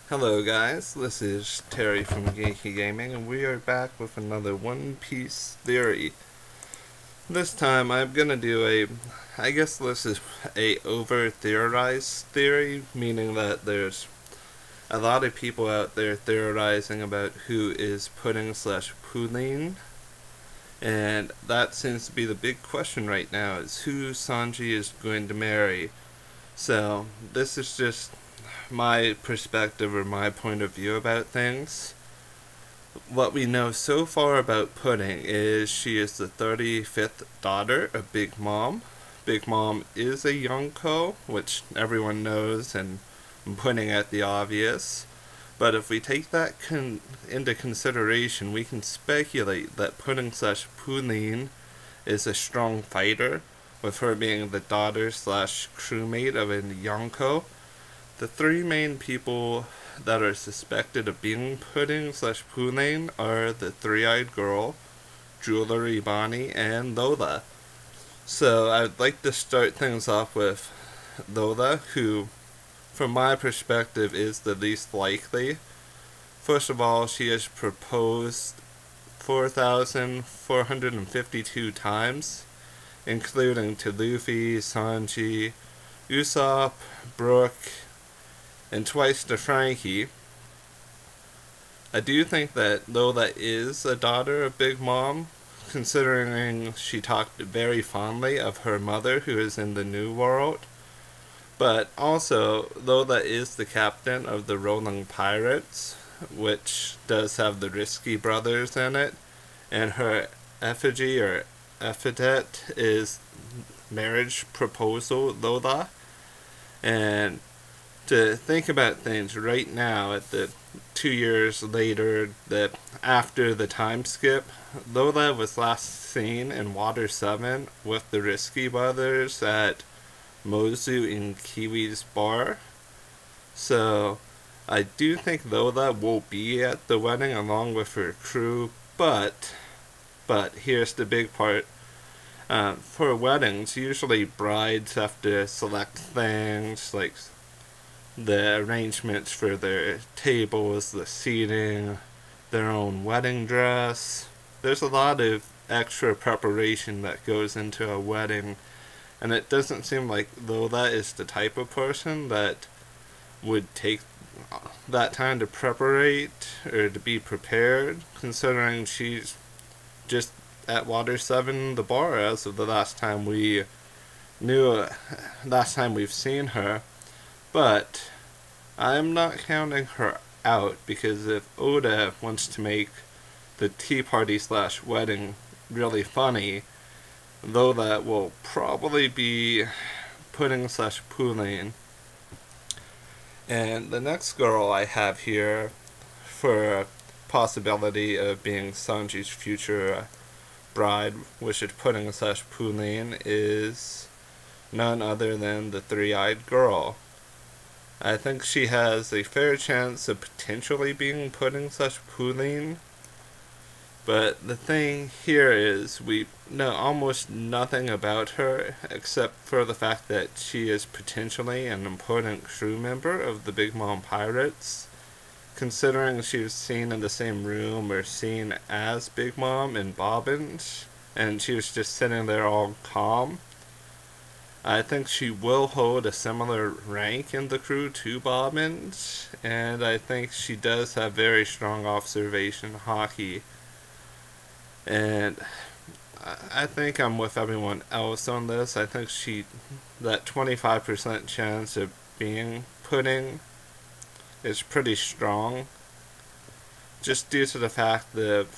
Hello guys, this is Terry from Geeky Gaming, and we are back with another One Piece theory. This time I'm gonna do I guess this is a over-theorized theory, meaning that there's a lot of people out there theorizing about who is Pudding/Purin, and that seems to be the big question right now, is who Sanji is going to marry. So, this is just my perspective or my point of view about things. What we know so far about Pudding is she is the 35th daughter of Big Mom. Big Mom is a Yonko, which everyone knows, and I'm pointing at the obvious. But if we take that into consideration, we can speculate that Pudding/Purin is a strong fighter, with her being the daughter/crewmate of a Yonko. The three main people that are suspected of being Pudding/Purin are the Three-Eyed Girl, Jewelry Bonnie, and Lola. So I'd like to start things off with Lola, who, from my perspective, is the least likely. First of all, she has proposed 4,452 times, including to Luffy, Sanji, Usopp, Brook, and twice to Frankie. I do think that Lola is a daughter of Big Mom, considering she talked very fondly of her mother, who is in the New World. But also, Lola is the captain of the Rolling Pirates, which does have the Risky brothers in it, and her effigy or epithet is marriage proposal Lola. And to think about things right now, at the 2 years later, that after the time skip, Lola was last seen in Water 7 with the Risky brothers at Mozu in Kiwi's bar. So I do think Lola will be at the wedding along with her crew, but here's the big part. For weddings, usually brides have to select things like the arrangements for their tables, the seating, their own wedding dress. There's a lot of extra preparation that goes into a wedding, and it doesn't seem like Lola is the type of person that would take that time to preparate or to be prepared, considering she's just at Water 7 the bar as of the last time we've seen her. But I'm not counting her out, because if Oda wants to make the tea party/wedding really funny, though that will probably be Pudding/Purin. And the next girl I have here for a possibility of being Sanji's future bride, which is Pudding/Purin, is none other than the Three-Eyed Girl. I think she has a fair chance of potentially being Pudding/Purin, but the thing here is we know almost nothing about her except for the fact that she is potentially an important crew member of the Big Mom Pirates, considering she was seen in the same room or seen as Big Mom in Bobbins, and she was just sitting there all calm. I think she will hold a similar rank in the crew to Bobbins, and I think she does have very strong observation hockey. And I think I'm with everyone else on this. I think that 25% chance of being Pudding is pretty strong, just due to the fact that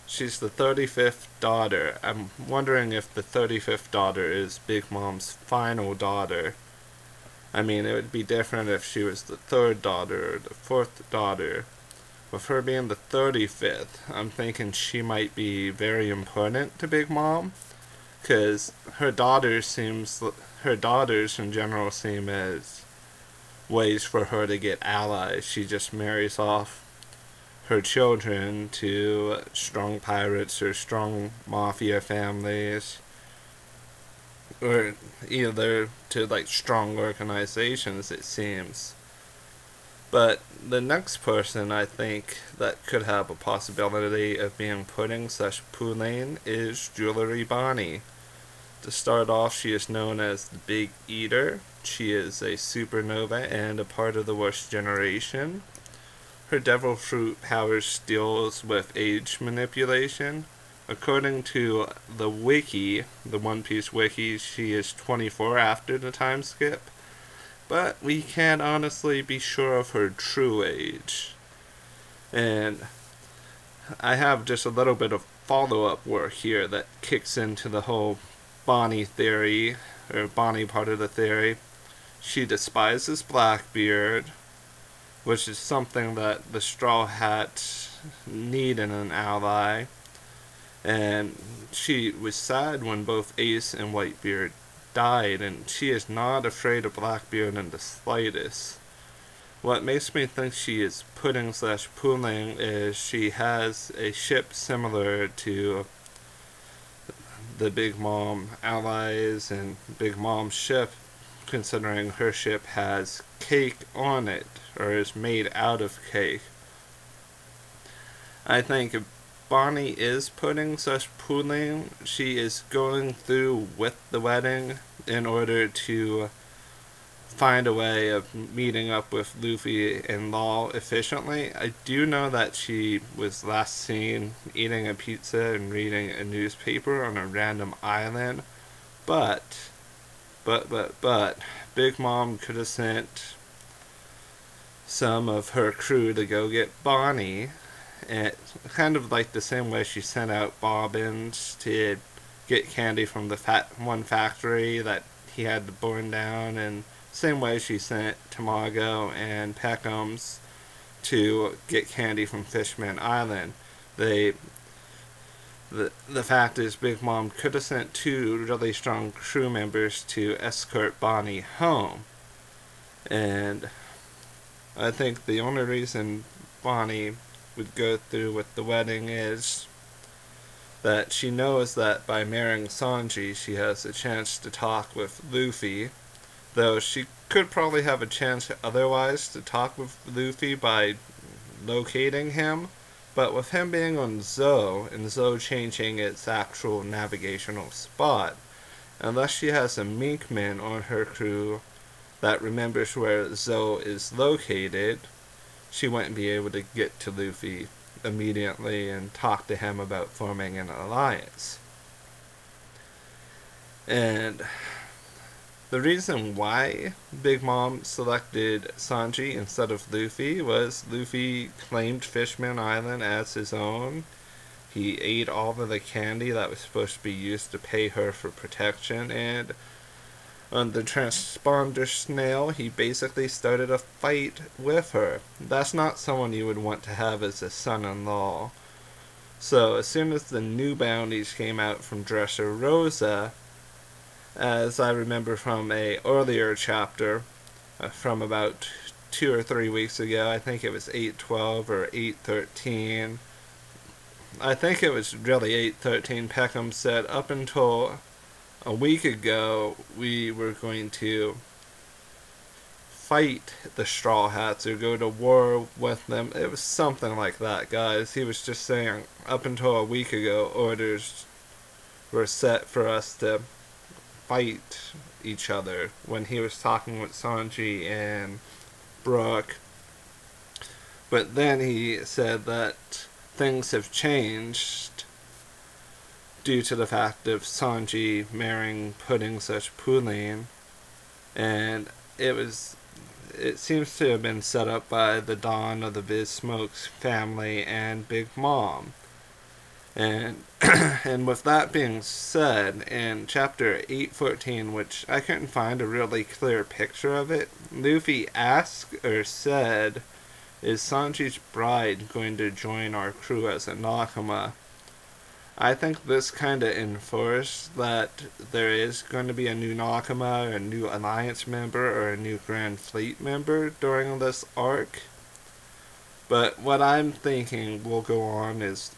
she's the 35th daughter. I'm wondering if the 35th daughter is Big Mom's final daughter. I mean, it would be different if she was the 3rd daughter or the 4th daughter. With her being the 35th, I'm thinking she might be very important to Big Mom, because her daughters in general seem as ways for her to get allies. She just marries off her children to strong pirates or strong mafia families, or either to strong organizations, it seems. But the next person I think that could have a possibility of being Pudding/Purin is Jewelry Bonnie. To start off, she is known as the Big Eater. She is a supernova and a part of the worst generation. Her devil fruit powers deals with age manipulation. According to the wiki, the One Piece wiki, she is 24 after the time skip. But we can't honestly be sure of her true age. And I have just a little bit of follow-up work here that kicks into the whole Bonnie theory, or Bonnie part of the theory. She despises Blackbeard, which is something that the Straw Hats need in an ally. And she was sad when both Ace and Whitebeard died, and she is not afraid of Blackbeard in the slightest. What makes me think she is Pudding/Purin is she has a ship similar to the Big Mom allies and Big Mom's ship, considering her ship has cake on it, or is made out of cake. I think if Bonnie is Pudding/Purin, she is going through with the wedding in order to find a way of meeting up with Luffy and Law efficiently. I do know that she was last seen eating a pizza and reading a newspaper on a random island, but Big Mom could have sent some of her crew to go get Bonnie, and kind of like the same way she sent out Bobbins to get candy from the one factory that he had to burn down, and same way she sent Tamago and Peckham's to get candy from Fishman Island. The fact is, Big Mom could have sent 2 really strong crew members to escort Bonnie home. And I think the only reason Bonnie would go through with the wedding is that she knows that by marrying Sanji, she has a chance to talk with Luffy, though she could probably have a chance otherwise to talk with Luffy by locating him. But with him being on Zou, and Zou changing its actual navigational spot, unless she has a Minkman on her crew that remembers where Zou is located, she wouldn't be able to get to Luffy immediately and talk to him about forming an alliance. And the reason why Big Mom selected Sanji instead of Luffy was Luffy claimed Fishman Island as his own. He ate all of the candy that was supposed to be used to pay her for protection, and on the transponder snail, he basically started a fight with her. That's not someone you would want to have as a son-in-law. So as soon as the new bounties came out from Dressrosa, as I remember from a earlier chapter, from about 2 or 3 weeks ago, I think it was 8:12 or 8:13. I think it was really 8:13. Peckham said, up until a week ago, we were going to fight the Straw Hats or go to war with them. It was something like that, guys. He was just saying, up until a week ago, orders were set for us to fight each other, when he was talking with Sanji and Brook. But then he said that things have changed due to the fact of Sanji marrying Pudding/Purin, and it seems to have been set up by the Dawn of the Biz Smokes family and Big Mom. And and with that being said, in chapter 814, which I couldn't find a really clear picture of it, Luffy asked or said, "Is Sanji's bride going to join our crew as a Nakama?" I think this kind of enforced that there is going to be a new Nakama, or a new Alliance member, or a new Grand Fleet member during this arc. But what I'm thinking will go on is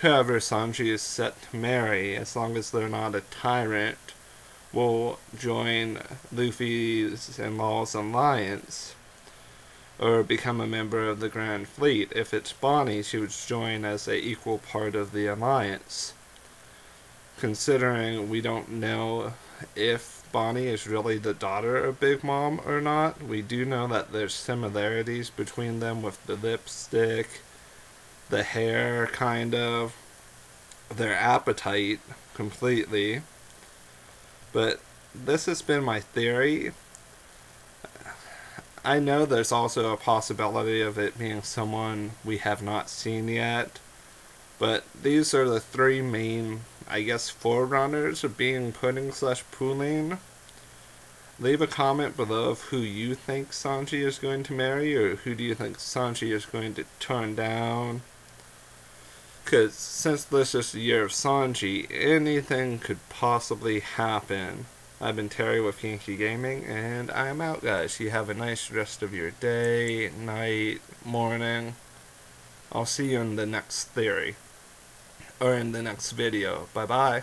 whoever Sanji is set to marry, as long as they're not a tyrant, will join Luffy's and Law's alliance. or become a member of the Grand Fleet. If it's Bonnie, she would join as an equal part of the Alliance. Considering we don't know if Bonnie is really the daughter of Big Mom or not, we do know that there's similarities between them with the lipstick, the hair, kind of, their appetite completely. But this has been my theory. I know there's also a possibility of it being someone we have not seen yet, but these are the three main, I guess, forerunners of being Pudding/Purin. Leave a comment below of who you think Sanji is going to marry, or who do you think Sanji is going to turn down. Because since this is the year of Sanji, anything could possibly happen. I've been Terry with Yankee Gaming, and I'm out, guys. You have a nice rest of your day, night, morning. I'll see you in the next theory, or in the next video. Bye-bye.